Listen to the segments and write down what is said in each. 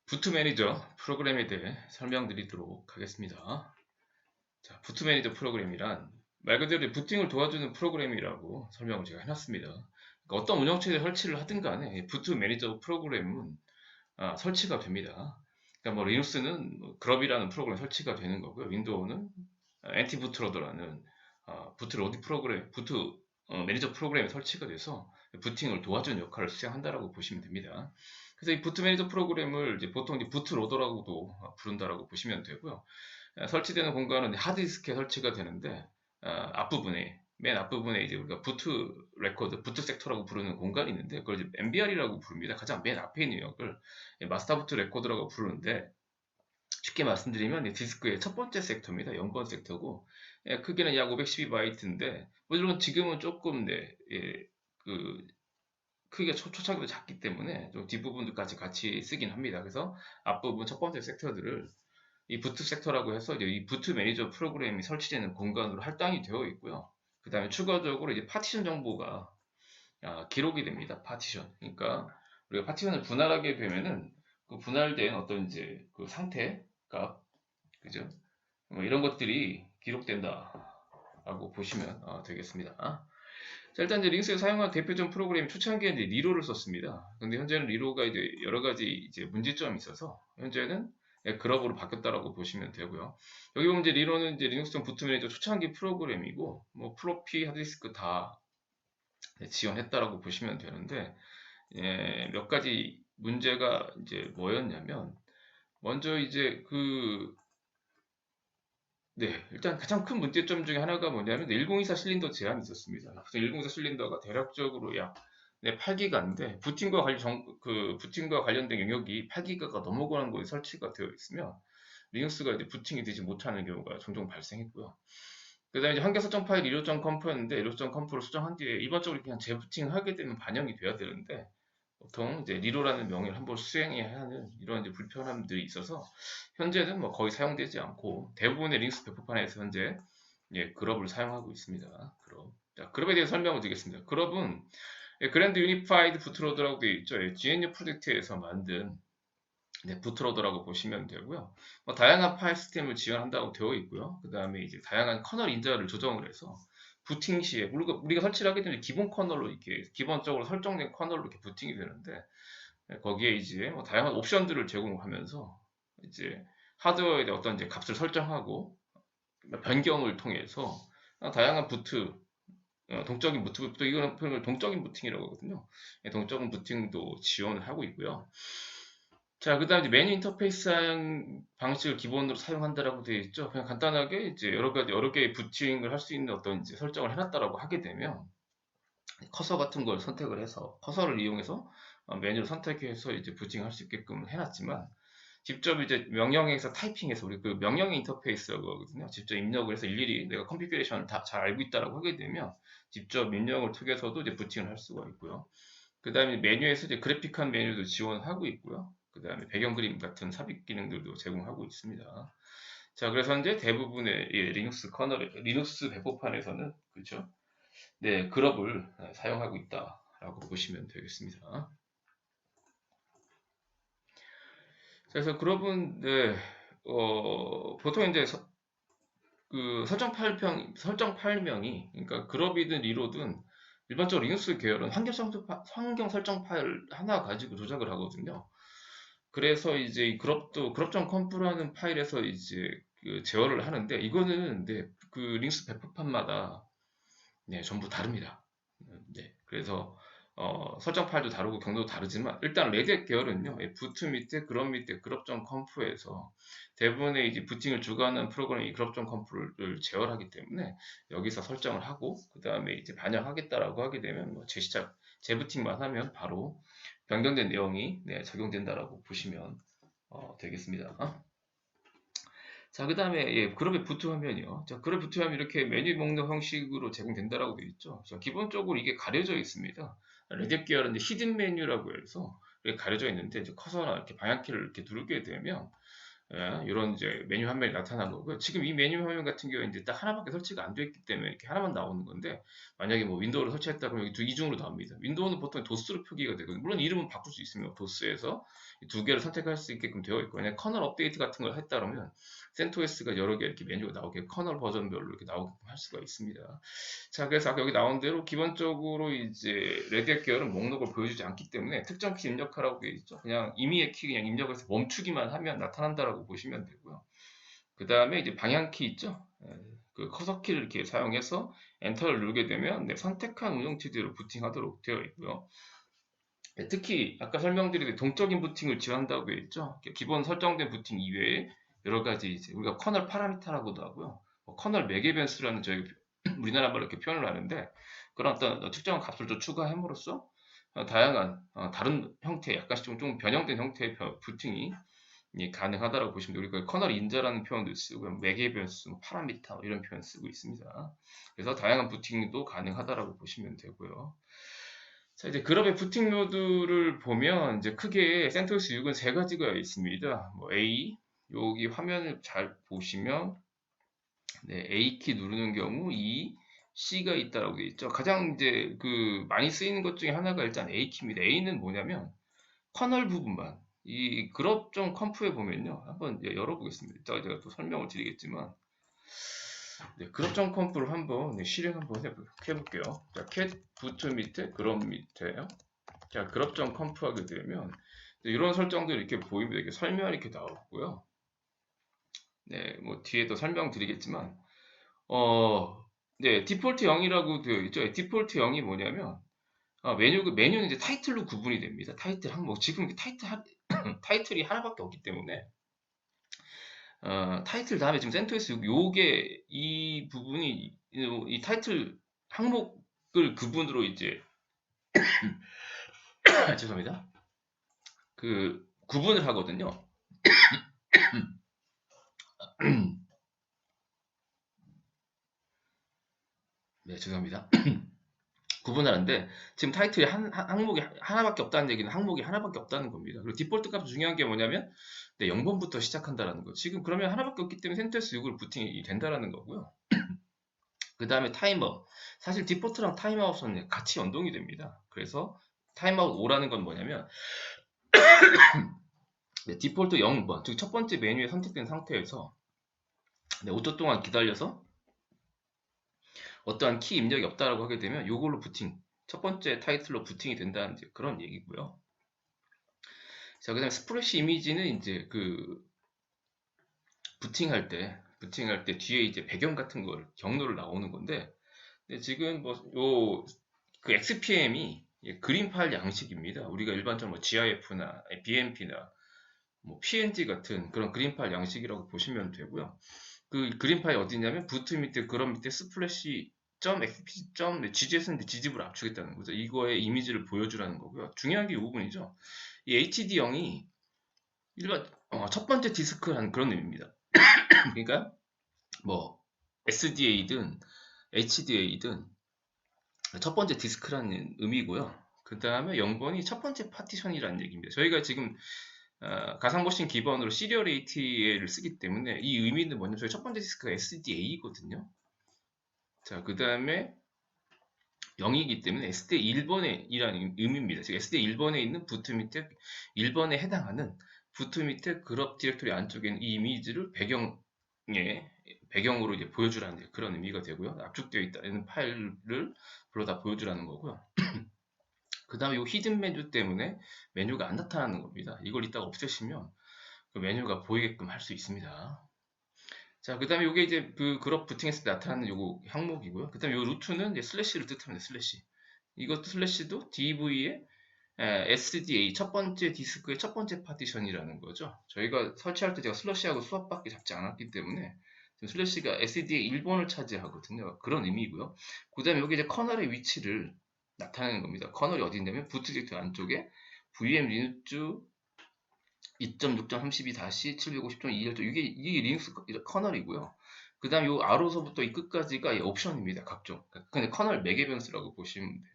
부트 매니저 프로그램에 대해 설명드리도록 하겠습니다. 자, 부트 매니저 프로그램이란 말 그대로 부팅을 도와주는 프로그램이라고 설명을 제가 해놨습니다. 그러니까 어떤 운영체제 설치를 하든 간에 부트 매니저 프로그램은 설치가 됩니다. 그러니까 뭐 리눅스는 그럽이라는 프로그램 설치가 되는 거고요. 윈도우는 엔티부트로더라는 부트 로딩 프로그램, 부트 매니저 프로그램이 설치가 돼서 부팅을 도와주는 역할을 수행한다라고 보시면 됩니다. 그래서 이 부트 매니저 프로그램을 이제 보통 이제 부트 로더라고도 부른다라고 보시면 되고요. 설치되는 공간은 하드디스크에 설치가 되는데 앞부분에 맨 앞부분에 이제 우리가 부트 레코드, 부트 섹터라고 부르는 공간이 있는데 그걸 이제 MBR이라고 부릅니다. 가장 맨 앞에 있는 영역을 마스터 부트 레코드라고 부르는데 쉽게 말씀드리면 디스크의 첫 번째 섹터입니다. 0번 섹터고 크기는 약 512바이트인데 물론 지금은 조금 그 크기가 초창기도 작기 때문에 좀 뒷부분들까지 같이 쓰긴 합니다. 그래서 앞부분 첫 번째 섹터들을 이 부트 섹터라고 해서 이제 이 부트 매니저 프로그램이 설치되는 공간으로 할당이 되어 있고요. 그 다음에 추가적으로 이제 파티션 정보가 기록이 됩니다. 파티션. 그러니까 우리가 파티션을 분할하게 되면은 그 분할된 어떤 이제 그 상태 값, 그죠? 뭐 이런 것들이 기록된다라고 보시면 되겠습니다. 자, 일단 이제 링스에 사용한 대표적 프로그램 초창기에 이제 리로를 썼습니다. 근데 현재는 리로가 이제 여러 가지 이제 문제점이 있어서 현재는 그럽으로 바뀌었다라고 보시면 되고요. 여기 보면 이제 리로는 이제 리눅스용 부트 매니저 초창기 프로그램이고 뭐 플로피, 하드디스크 다 지원했다라고 보시면 되는데 몇 가지 문제가 이제 뭐였냐면 먼저 이제 일단 가장 큰 문제점 중에 하나가 뭐냐면 1024 실린더 제한이 있었습니다. 그래서 1024 실린더가 대략적으로 약 8기가인데 부팅과 관련된 영역이 8기가가 넘어가는 곳에 설치가 되어 있으면 리눅스가 이제 부팅이 되지 못하는 경우가 종종 발생했고요. 그다음에 이제 한계 설정 파일 1호.conf였는데 1호.conf를 수정한 뒤에 일반적으로 그냥 재부팅하게 되면 반영이 돼야 되는데 보통 이제 리로라는 명령을 한번 수행해야 하는 이런 이제 불편함들이 있어서 현재는 뭐 거의 사용되지 않고 대부분의 링스 배포판에서 현재 그럽을 사용하고 있습니다. 그럽. 자, 그럽에 대해 설명을 드리겠습니다. 그럽은 그랜드 유니파이드 부트로더라고 되어 있죠. GNU 프로젝트에서 만든 부트로더라고 보시면 되고요. 뭐 다양한 파일 시스템을 지원한다고 되어 있고요. 그 다음에 이제 다양한 커널 인자를 조정을 해서 부팅 시에 우리가 설치를 하게 되면 기본 커널로 이렇게 기본적으로 설정된 커널로 이렇게 부팅이 되는데 거기에 이제 뭐 다양한 옵션들을 제공하면서 이제 하드웨어에 대한 어떤 이제 값을 설정하고 변경을 통해서 다양한 동적인 부트, 이거는 표현을 동적인 부팅이라고 하거든요. 동적인 부팅도 지원을 하고 있고요. 자, 그 다음에 메뉴 인터페이스 사용 방식을 기본으로 사용한다라고 되어 있죠. 그냥 간단하게 이제 여러 개의 부팅을 할 수 있는 어떤 이제 설정을 해놨다라고 하게 되면 커서 같은 걸 선택을 해서 커서를 이용해서 메뉴를 선택해서 이제 부팅할 수 있게끔 해놨지만 직접 이제 명령에서 타이핑해서 우리 그 명령의 인터페이스라고 하거든요. 직접 입력을 해서 일일이 내가 컨피규레이션을 다 잘 알고 있다라고 하게 되면 직접 입력을 통해서도 이제 부팅을 할 수가 있고요. 그 다음에 메뉴에서 이제 그래픽한 메뉴도 지원하고 있고요. 그 다음에 배경 그림 같은 삽입 기능들도 제공하고 있습니다. 자, 그래서 이제 대부분의 리눅스 배포판에서는 그렇죠. 네, 그럽을 사용하고 있다라고 보시면 되겠습니다. 그래서 그럽은 보통 이제 설정 파일명이 그러니까 그럽이든 리로든 일반적으로 리눅스 계열은 환경 설정 파일 하나 가지고 조작을 하거든요. 그래서 이제 이 그럽.conf라는 파일에서 이제 제어를 하는데 이거는 그 링스 배포판마다 전부 다릅니다. 그래서 설정 파일도 다르고 경로도 다르지만 일단 레디엣 계열은요. 부트 밑에 그럽 밑에 그럽.conf에서 대부분의 이제 부팅을 주관하는 프로그램이 그럽.conf를 제어하기 때문에 여기서 설정을 하고 그 다음에 이제 반영하겠다라고 하게 되면 뭐 재부팅만 하면 바로 변경된 내용이 적용된다라고 보시면 되겠습니다. 자, 그 다음에 그룹의 부트 화면이요. 자, 그룹 부트 화면 이렇게 메뉴 목록 형식으로 제공된다라고 되어 있죠. 자, 기본적으로 이게 가려져 있습니다. 레딧 계열은 히든 메뉴라고 해서 이렇게 가려져 있는데 이제 커서나 이렇게 방향키를 이렇게 누르게 되면 이런 이제 메뉴 화면이 나타난 거고요. 지금 이 메뉴 화면 같은 경우에 이제 딱 하나밖에 설치가 안 되어 있기 때문에 이렇게 하나만 나오는 건데, 만약에 뭐 윈도우를 설치했다 그러면 여기 이중으로 나옵니다. 윈도우는 보통 도스로 표기가 되거든요. 물론 이름은 바꿀 수 있으며 도스에서 두 개를 선택할 수 있게끔 되어 있고, 만약 커널 업데이트 같은 걸 했다 그러면 CentOS가 여러 개 이렇게 메뉴가 나오게 커널 버전별로 이렇게 나오게끔 할 수가 있습니다. 자, 그래서 아까 여기 나온 대로 기본적으로 이제 레드햇 계열은 목록을 보여주지 않기 때문에 특정 키 입력하라고 되어 있죠. 그냥 임의의 키 그냥 입력을 해서 멈추기만 하면 나타난다라고 보시면 되고요. 그 다음에 이제 방향키 있죠. 그 커서 키를 이렇게 사용해서 엔터를 누르게 되면 선택한 운영체제로 부팅하도록 되어 있고요. 특히 아까 설명드린 동적인 부팅을 지원한다고 되어 있죠. 기본 설정된 부팅 이외에 여러 가지 이제 우리가 커널 파라미터라고도 하고요. 커널 맥에벤스라는 저희 우리나라 말로 이렇게 표현을 하는데, 그런 어떤 특정한 값을 또 추가함으로써 다양한 다른 형태, 약간씩 좀 변형된 형태의 부팅이 가능하다고 보시면 돼요. 우리가 커널 인자라는 표현도 쓰고 맥에벤스, 파라미터 이런 표현 쓰고 있습니다. 그래서 다양한 부팅도 가능하다고 보시면 되고요. 자, 이제 그룹의 부팅 노드를 보면 이제 크게 센토스 6은 세 가지가 있습니다. 뭐 A, 여기 화면을 잘 보시면 A 키 누르는 경우 E, C가 있다라고 되어 있죠. 가장 이제 그 많이 쓰이는 것 중에 하나가 일단 A 키입니다. A는 뭐냐면 커널 부분만 이 그룹.컴프에 보면요. 한번 열어보겠습니다. 이따가 제가 또 설명을 드리겠지만, 그룹.컴프를 한번 실행 한번 해볼게요. 자, 캣 부트 밑에 그룹 밑에요. 자, 그룹.컴프 하게 되면 이런 설정들이 이렇게 보입니다. 이렇게 설명이 이렇게 나오고요. 네, 뭐 뒤에도 설명드리겠지만, 디폴트 0이라고 되어 있죠. 디폴트 0이 뭐냐면 메뉴는 이제 타이틀로 구분이 됩니다. 타이틀 항목. 지금 타이틀이 하나밖에 없기 때문에 타이틀 다음에 지금 센토스 6 요게 이 부분이 이 타이틀 항목을 구분으로 이제 죄송합니다. 그 구분을 하거든요. 네, 죄송합니다. 구분하는데 지금 타이틀이 항목이 하나밖에 없다는 얘기는 항목이 하나밖에 없다는 겁니다. 그리고 디폴트 값 중요한 게 뭐냐면 0번부터 시작한다라는 거. 지금 그러면 하나밖에 없기 때문에 센토스 6을 부팅이 된다라는 거고요. 그 다음에 타임아웃. 사실 디폴트랑 타임아웃은 같이 연동이 됩니다. 그래서 타임아웃 5라는 건 뭐냐면 디폴트 0번, 즉 첫 번째 메뉴에 선택된 상태에서 5초 동안 기다려서 어떠한 키 입력이 없다라고 하게 되면 이걸로 부팅, 첫 번째 타이틀로 부팅이 된다는 그런 얘기고요. 자, 그 다음에 스프레시 이미지는 이제 그 부팅할 때 뒤에 이제 배경 같은 걸 경로를 나오는 건데, 지금 뭐 그 XPM이 그림 파일 양식입니다. 우리가 일반적으로 뭐 GIF나 BMP나 뭐 PNG 같은 그런 그림 파일 양식이라고 보시면 되고요. 그 그림 파일 어디냐면 부트 밑에 그런 밑에 splash.xp.gz에서는 지집을 압축했다는 거죠. 이거의 이미지를 보여주라는 거고요. 중요한 게 이 부분이죠. 이 HD0이 일반 첫 번째 디스크라는 그런 의미입니다. 그러니까 뭐 SDA든 HDA든 첫 번째 디스크라는 의미고요. 그 다음에 0번이 첫 번째 파티션이라는 얘기입니다. 저희가 지금 가상머신 기반으로 시리얼 ATA를 쓰기 때문에 이 의미는 뭐냐면 저희 첫 번째 디스크가 SDA거든요. 자, 그 다음에 0이기 때문에 SD 1번에 이라는 의미입니다. 즉 SD 1번에 있는 부트 밑에 1번에 해당하는 부트 밑에 그룹 디렉토리 안쪽에 있는 이 이미지를 배경으로 이제 보여주라는 그런 의미가 되고요. 압축되어 있다는 파일을 불러다 보여주라는 거고요. 그 다음에 이 히든 메뉴 때문에 메뉴가 안 나타나는 겁니다. 이걸 이따가 없애시면 그 메뉴가 보이게끔 할 수 있습니다. 자, 그 다음에 이게 이제 그 그룹 부팅했을 때 나타나는 요거 항목이고요. 그 다음에 요 루트는 이제 슬래시를 뜻합니다. 슬래시. 이것도 슬래시도 DV의 SDA 첫 번째 디스크의 첫 번째 파티션이라는 거죠. 저희가 설치할 때 제가 슬래시하고 수압밖에 잡지 않았기 때문에 슬래시가 SDA 1번을 차지하거든요. 그런 의미고요. 그 다음에 여기 이제 커널의 위치를 나타내는 겁니다. 커널이 어디 있냐면 부트 디렉토리 안쪽에 VM 리눅스 2.6.32-750.2.1 이게 리눅스 커널이고요. 그 다음 요 아로서부터 이 끝까지가 옵션입니다. 각종. 근데 커널 맥에벤스라고 보시면 돼요.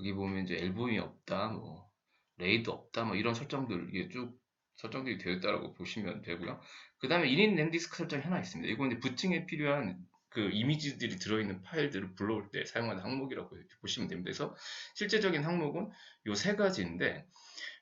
여기 보면 이제 엘보임이 없다, 뭐 레이드 없다, 뭐 이런 설정들 이게 쭉 설정들이 되어 있다고 보시면 되고요. 그 다음에 인인 램디스크 설정이 하나 있습니다. 이건 이제 부팅에 필요한 그 이미지들이 들어있는 파일들을 불러올 때 사용하는 항목이라고 이렇게 보시면 됩니다. 그래서 실제적인 항목은 요 세 가지인데,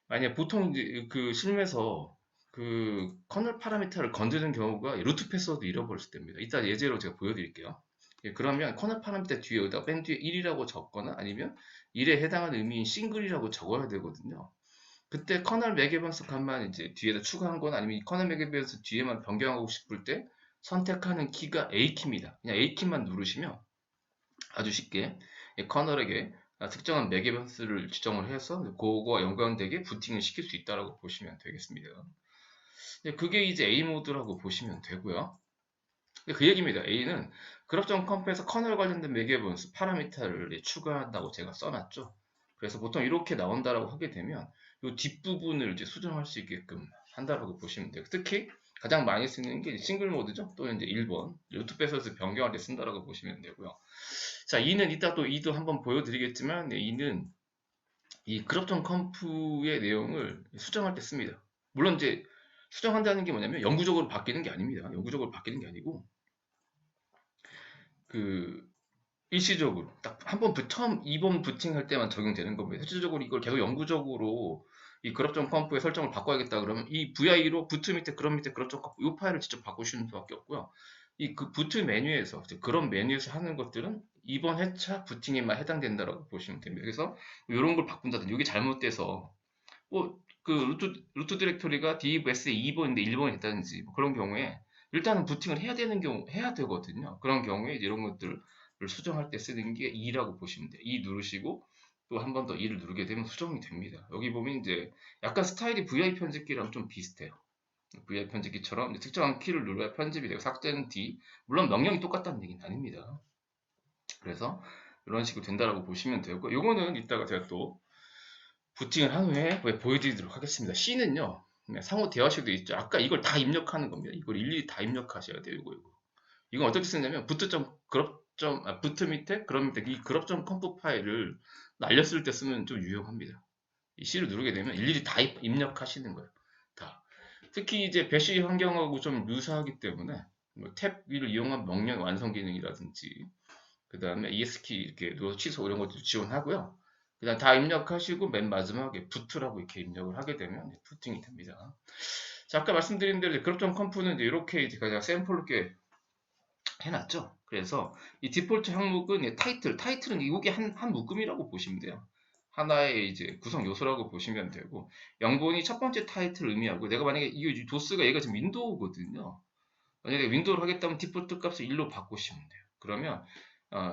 만약 보통 이제 그 실무에서 그 커널 파라미터를 건드는 경우가 루트 패스워드 잃어버렸을 때입니다. 이따 예제로 제가 보여드릴게요. 예, 그러면 커널 파라미터 뒤에 여기다 맨 뒤에 1이라고 적거나 아니면 1에 해당하는 의미인 싱글이라고 적어야 되거든요. 그때 커널 맥에반스 값만 이제 뒤에다 추가한 거나 아니면 이 커널 맥에반스 뒤에만 변경하고 싶을 때 선택하는 키가 A키입니다. 그냥 A키만 누르시면 아주 쉽게 커널에게 특정한 맥에반스를 지정을 해서 그거와 연관되게 부팅을 시킬 수 있다고 보시면 되겠습니다. 그게 이제 A 모드라고 보시면 되고요. 그 얘기입니다. A는 그룹.컴프에서 커널 관련된 맥에반스 파라미터를 추가한다고 제가 써놨죠. 그래서 보통 이렇게 나온다라고 하게 되면 이 뒷부분을 이제 수정할 수 있게끔 한다라고 보시면 돼요. 특히 가장 많이 쓰는 게 싱글 모드죠. 또는 이제 1번 루트 패스워드 변경할 때 쓴다라고 보시면 되고요. 자, 2는 이따 또 2도 한번 보여드리겠지만 2는 이 그룹.컴프의 내용을 수정할 때 씁니다. 물론 이제 수정한다는 게 뭐냐면 영구적으로 바뀌는 게 아닙니다. 영구적으로 바뀌는 게 아니고 그 일시적으로 딱 한 번 처음 2번 부팅할 때만 적용되는 겁니다. 실질적으로 이걸 계속 영구적으로 이 그룹.컴프의 설정을 바꿔야겠다 그러면 이 VI로 부트 밑에 그룹 밑에 그룹.컴프 이 파일을 직접 바꾸시는 수밖에 없고요. 이 그 부트 메뉴에서 그런 메뉴에서 하는 것들은 이번 회차 부팅에만 해당된다라고 보시면 됩니다. 그래서 이런 걸 바꾼다든지 이게 잘못돼서 뭐 그 루트 디렉토리가 divs에 2번인데 1번이 됐다든지 뭐 그런 경우에 일단은 부팅을 해야 되는 경우 해야 되거든요. 그런 경우에 이제 이런 것들을 수정할 때 쓰는 게 2라고 보시면 돼요. 2 누르시고 또 한 번 더 2를 누르게 되면 수정이 됩니다. 여기 보면 이제 약간 스타일이 VI 편집기랑 좀 비슷해요. VI 편집기처럼 이제 특정한 키를 눌러야 편집이 되고 삭제는 D. 물론 명령이 똑같다는 얘기는 아닙니다. 그래서 이런 식으로 된다라고 보시면 되고 요거는 이따가 제가 또 부팅을 한 후에 보여드리도록 하겠습니다. C는요, 상호 대화식도 있죠. 아까 이걸 다 입력하는 겁니다. 이걸 일일이 다 입력하셔야 돼요. 이거. 이건 어떻게 쓰냐면, 부트 밑에, 그룹 밑에 이 그룹.컴프 파일을 날렸을 때 쓰면 좀 유용합니다. 이 C를 누르게 되면 일일이 다 입력하시는 거예요. 다. 특히 이제 배시 환경하고 좀 유사하기 때문에, 탭 위를 이용한 명령 완성 기능이라든지, 그 다음에 ES키 이렇게 누워서 취소 이런 것도 지원하고요. 그다음 다 입력하시고 맨 마지막에 부트라고 이렇게 입력을 하게 되면 부팅이 됩니다. 자, 아까 말씀드린 대로 그룹.컴프는 이렇게 이제 그냥 샘플로 이렇게 해놨죠. 그래서 이 디폴트 항목은 타이틀은 이게 한 묶음이라고 보시면 돼요. 하나의 이제 구성 요소라고 보시면 되고, 영본이 첫 번째 타이틀을 의미하고, 내가 만약에 이 도스가 얘가 지금 윈도우거든요. 만약에 윈도우를 하겠다면 디폴트 값을 1로 바꾸시면 돼요. 그러면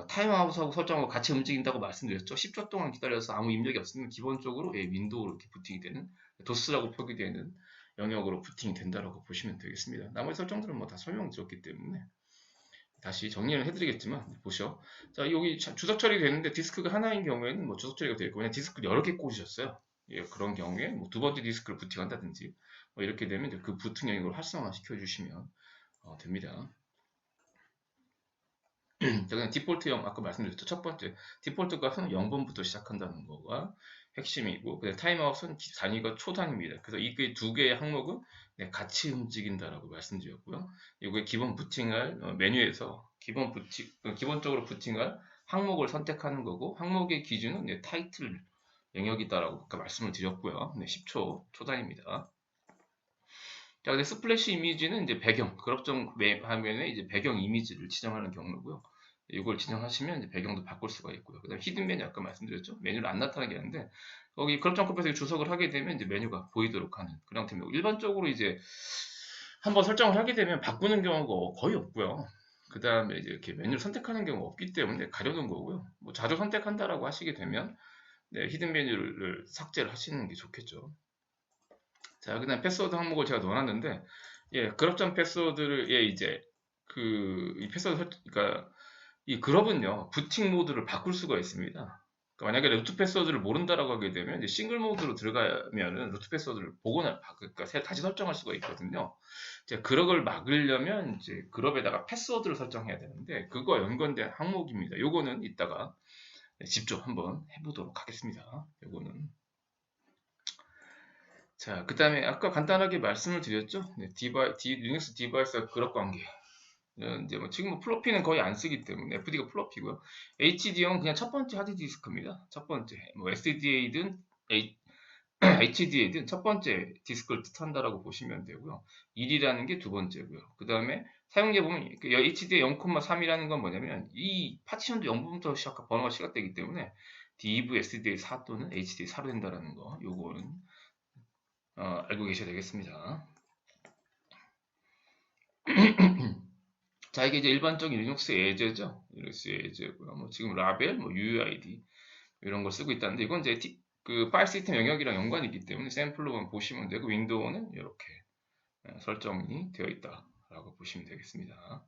타임아웃하고 설정하고 같이 움직인다고 말씀드렸죠. 10초 동안 기다려서 아무 입력이 없으면 기본적으로 윈도우로 이렇게 부팅이 되는 도스라고 표기되는 영역으로 부팅이 된다고 보시면 되겠습니다. 나머지 설정들은 뭐 다 설명드렸기 때문에 다시 정리를 해드리겠지만 보시죠. 자, 여기 주석 처리 되는데 디스크가 하나인 경우에는 뭐 주석 처리가 되어 있고 그냥 디스크를 여러 개 꽂으셨어요. 예, 그런 경우에 뭐 두 번째 디스크를 부팅한다든지 뭐 이렇게 되면 이제 그 부팅 영역을 활성화 시켜주시면 됩니다. 그냥 디폴트형 아까 말씀드렸죠. 첫 번째 디폴트 값은 0번부터 시작한다는 거가 핵심이고 그다음 타임아웃은 단위가 초단위입니다. 그래서 이 두 개의 항목은 같이 움직인다라고 말씀드렸고요. 이게 기본 부팅할 메뉴에서 기본적으로 부팅할 항목을 선택하는 거고 항목의 기준은 타이틀 영역이다라고 아까 말씀을 드렸고요. 10초 초단위입니다. 자, 근데 스플래시 이미지는 이제 배경, 그룹점 화면에 이제 배경 이미지를 지정하는 경우고요. 이걸 지정하시면 이제 배경도 바꿀 수가 있고요. 그다음 히든 메뉴 아까 말씀드렸죠. 메뉴를 안 나타나게 하는데 거기 그룹점 컴프에서 주석을 하게 되면 이제 메뉴가 보이도록 하는 그런 형태입니다. 일반적으로 이제 한번 설정을 하게 되면 바꾸는 경우가 거의 없고요. 그 다음에 이제 이렇게 메뉴를 선택하는 경우가 없기 때문에 가려놓은 거고요. 뭐 자주 선택한다라고 하시게 되면 히든 메뉴를 삭제를 하시는 게 좋겠죠. 자, 그다음 패스워드 항목을 제가 넣어놨는데, 예, 그룹점 패스워드를, 예, 이제, 이 패스워드, 그러니까, 이 그룹은요, 부팅 모드를 바꿀 수가 있습니다. 그러니까 만약에 루트 패스워드를 모른다라고 하게 되면, 이제 싱글 모드로 들어가면은 루트 패스워드를 보거나, 그러니까 다시 설정할 수가 있거든요. 이제 그걸 막으려면, 이제 그룹에다가 패스워드를 설정해야 되는데, 그거와 연관된 항목입니다. 요거는 이따가 직접 한번 해보도록 하겠습니다. 요거는. 자, 그 다음에 아까 간단하게 말씀을 드렸죠. 네, 리눅스 디바이스 그룹 관계. 이제 뭐 지금 뭐 플로피는 거의 안 쓰기 때문에 FD가 플로피고요. HD형은 그냥 첫 번째 하드디스크입니다. 첫 번째. 뭐 SDA든 HDA든 첫 번째 디스크를 뜻한다라고 보시면 되고요. 1이라는 게 두 번째고요. 그 다음에 사용자 보면 HDA 0,3이라는 건 뭐냐면 이 파티션도 0부터 번호가 시작되기 때문에 div SDA 4 또는 HDA 4로 된다라는 거. 요거는 알고 계셔야 되겠습니다. 자, 이게 이제 일반적인 리눅스 예제죠. 리눅스 예제고요. 뭐 지금 라벨, 뭐 UUID 이런 걸 쓰고 있다는데 이건 이제 그 파일 시스템 영역이랑 연관이 있기 때문에 샘플로만 보시면 되고 윈도우는 이렇게 설정이 되어 있다라고 보시면 되겠습니다.